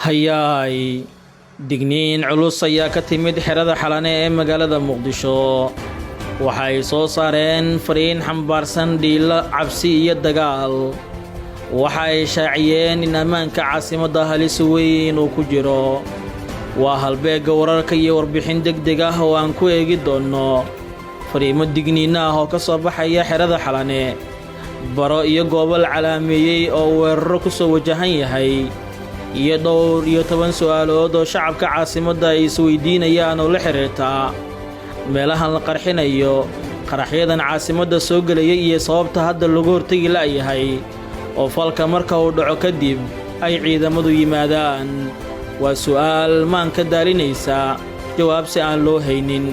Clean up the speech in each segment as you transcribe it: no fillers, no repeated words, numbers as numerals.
hayaay digniin culus ayaa ka timid xerada xalane ee magaalada muqdisho waxa ay soo saareen fariin xambaarsan dhiilo cabsi iyo dagaal waxa ay shaaciyeen in ammaanka caasimadda halis weyn uu ku jiro waa halbeegga wararka iyo warbixin degdeg ah oo aan ku eegi doonno fariimo digniino ah oo ka soo baxaya xerada xalane baro iyo goobo la calaameeyey oo weeraro ku soo wajahan yahay iyo dhowr iyo 10 su'aalood oo shacabka caasimadda ay isweydiinayaan oo la xiriirta meelahan la qarxinayo qaraxyadan caasimadda soo gelaya iyo sababta hadda lagu hortagi la'yahay oo falka marka uu dhaco kadib ay ciidamadu yimaadaan waa su'aal maanka daalinaysa jawaab si aan loo haynin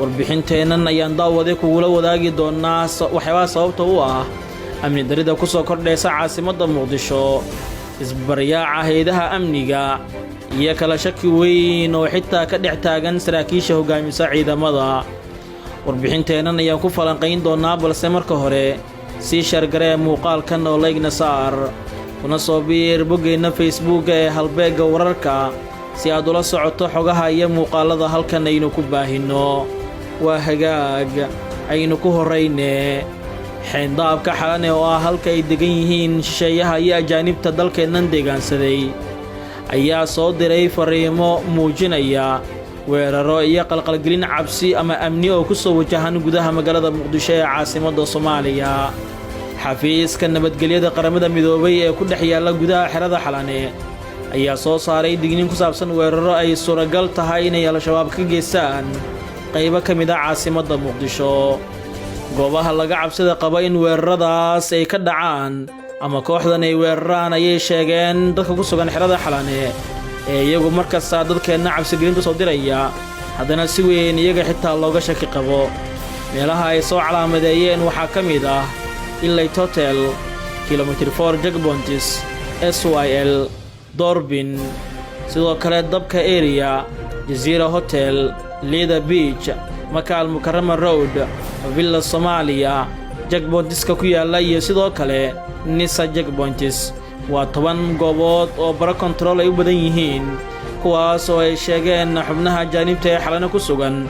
warbixinteennan ayaan daawade kugula wadaagi doonnaa waxyaabaha sababta u ah amni darida ku soo kordhaysa caasimadda muqdisho isbaryaaca hay'adaha amniga iyo kala shaki weyn oo xitaa ka dhex taagan saraakiisha hoggaamisa ciidamada warbixinteennan ayaan ku falanqayn doonnaa balse marka hore sii shargaree muuqaalkan oo laygna saar kuna soo biir boggeenna Facebook ee halbeegga wararka si aad ula socoto xogaha iyo muuqaalada halkan aynu ku baahinno waa hagaag aynu ku horrayne xeyndaabka xalane oo ah halka ay degan yihiin shisheeyaha iyo ajaanibta dalkeennan deegaansaday ayaa soo diray fariimo muujinaya weeraro iyo qalqalgelin cabsi ama amni oo ku soo wajahan gudaha magaalada muqdisho ee caasimadda Soomaaliya xafiiska nabadgelyada qaramada midoobay ee ku dhex yaalla gudaha xerada xalane ayaa soo saaray digniin ku saabsan weeraro ay suuragal tahay inay al-shabaab ka geystaan qaybo ka mid ah caasimadda muqdisho goobaha laga cabsida qaba in weeraradaas ay ka dhacaan ama kooxdan ay weeraraan ayay sheegeen dadka ku sugan xerada xalane ee iyagu markasta dadkeenna cabsigelinta soo diraya haddana si weyn iyaga xitaa looga shaki qabo meelaha ay soo calaamadeeyeen waxaa ka mid ah Elite Hotel, Kilometer 4 Checkpoints, SYL, Dorbin, sidoo kale dabka area, Jazeera Hotel, Lida Beach, Maka al-Mukarrama Road, Villa Somalia, checkpointiska ku yaalla iyo sidoo kale Nisa Checkpoints waa 10 goobood oo baro control ay u badan yihiin kuwaas oo ay sheegeen xubnaha jaanibta ee xalana ku sugan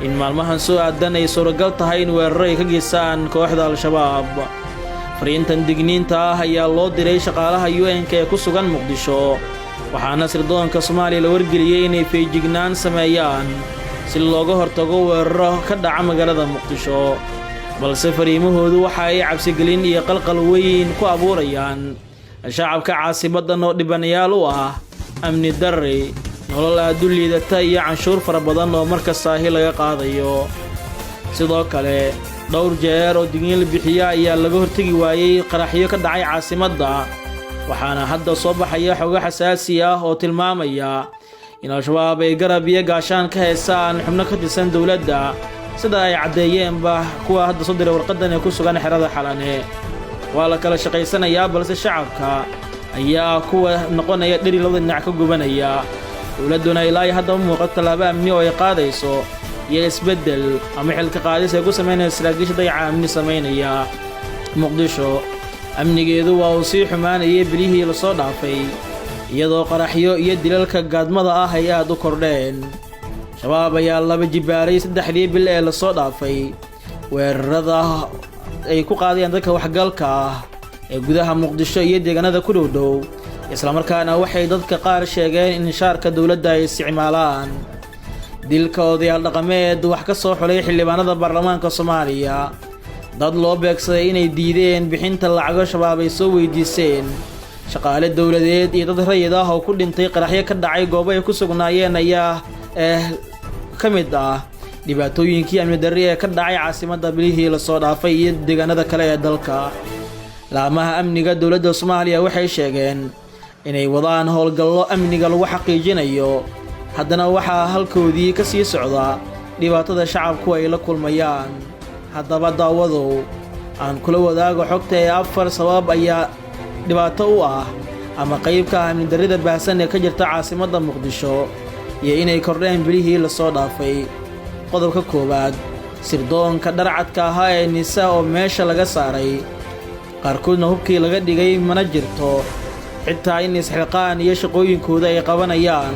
in maalmahan soo aadan ay suuragal tahay in weeraro ay ka geystaan kooxda al-shabaab fariintan digniinta ah ayaa loo diray shaqaalaha UN-ka ee ku sugan muqdisho waxaana sirdoonka Soomaaliya la wargeliyay inay feejignaan sameeyaan si looga hortago weeraro ka dhaca magaalada muqdisho balse fariimahoodu waxa ay cabsigelin iyo qalqal weyn ku abuurayaan shacabka caasimadda oo dhibanayaal u ah amni darri nolol aad u liidata iyo canshuur fara badan oo markastaahi laga qaadayo sidoo kale dhowr jeer oo digniin la bixiya ayaa laga hortagi waayey qaraxyo ka dhacay caasimadda waxaana hadda soo baxaya xogo xasaasi ah oo tilmaamaya in al-shabaab ay garab iyo gaashaan ka haystaan xubno ka tirsan dowladda sida ay caddeeyeenba kuwa hadda soo diray warqadan ee ku sugan xerada xalane waa la kala shaqaysanayaa balse shacabka ayaa kuwa noqonaya dheri labada dhinac ka gubanaya dowladduna ilaa hadda muuqato tallaabo amni oo ay qaadayso iyo isbeddel ama xilka qaadis ay ku samaynayso saraakiisha dayaca amni samaynaya muqdisho amnigeedu waa uu sii xumaanayay bilihii la soo dhaafay iyadoo qaraxyo iyo dilalka gaadmada ah ay aad u kordheen shabaab ayaa laba jibaaray 3 bil ee la soo dhaafay weerarada ay ku qaadayaan dadka waxgalka ah ee gudaha muqdisho iyo deegaanada ku dhow isla markaana waxay dadka qaar sheegeen in shaarka dawladda ay isticmaalaan dilka odayaal dhaqameed wax ka soo xulay xildhibaanada baarlamaanka Soomaaliya dad loo beegsaday inay diideen bixinta lacago shabaab ay soo weydiiseen shaqaale dawladeed iyo dad rayid ah oo ku dhintay qaraxyo ka dhacay goobo ay ku sugnaayeen ayaa ka mid ah dhibaatooyinkii amni darri ee ka dhacay caasimadda bilihii la soo dhaafay iyo deegaanada kale ee dalka laamaha amniga dawladda Soomaaliya waxay sheegeen inay wadaan howlgallo amniga lagu xaqiijinayo haddana waxaa halkoodii ka sii socda dhibaatada shacabku ay la kulmayaan haddaba daawadow aan kula wadaago xogta ee 4 sabab ayaa dhibaato u ah ama qayb ka ah amni darrida baahsan ee ka jirta caasimadda muqdisho iyo inay kordheen bilihii la soo dhaafay qodobka koowaad sirdoonka dharcadka ahaa ee Nisa oo meesha laga saaray qaarkoodna hubkii laga dhigay mana jirto xitaa in isxilqaan iyo shaqooyinkooda ay qabanayaan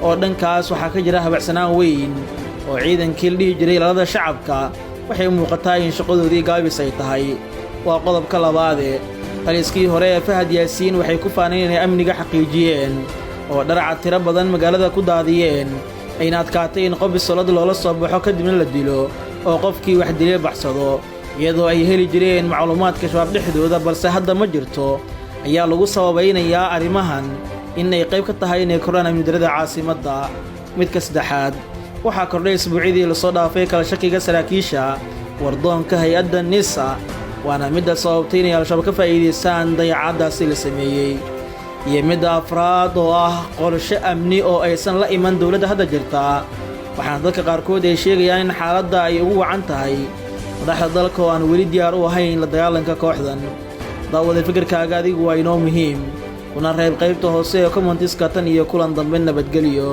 oo dhankaas waxaa ka jira habacsanaan weyn oo ciidankii la dhihi jiray ilaalada shacabka waxay muuqataa in shaqadoodii gaabis ay tahay. waa qodobka labaade taliskii hore ee Fahad Yaasiin waxay ku faaneen inay amniga xaqiijiyeen oo dharaca tiro badan magaalada ku daadiyeen ayna adkaatay in qof bisolad loola soo baxo kadibna la dilo oo qofkii wax dilay baxsado iyadoo ay heli jireen macluumaadka shabaab dhexdooda balse hadda ma jirto ayaa lagu sababaynayaa arrimahan inay qayb ka tahay inay kordhaan amni darrada caasimadda. midka saddexaad waxaa kordhay isbuucidii lasoo dhaafay kala shakiga saraakiisha wardoonka hay-adda NISA waana midda sababtay inay al-shabaab ka faa'iidaystaan dayacaaddaasi la sameeyey. iyo midda afraad oo ah qorshe amni oo aysan la iman dowladda hadda jirta waxaana dadka qaarkood ay sheegayaan in xaaladda ay ugu wacan tahay madaxda dalka oo aan weli diyaar u ahayn la dagaalanka kooxdan. daawada fikirkaaga adigu waa inoo muhiim kuna reeb qaybta hoose ee commentiska tan iyo kulan dambe nabadgelyo.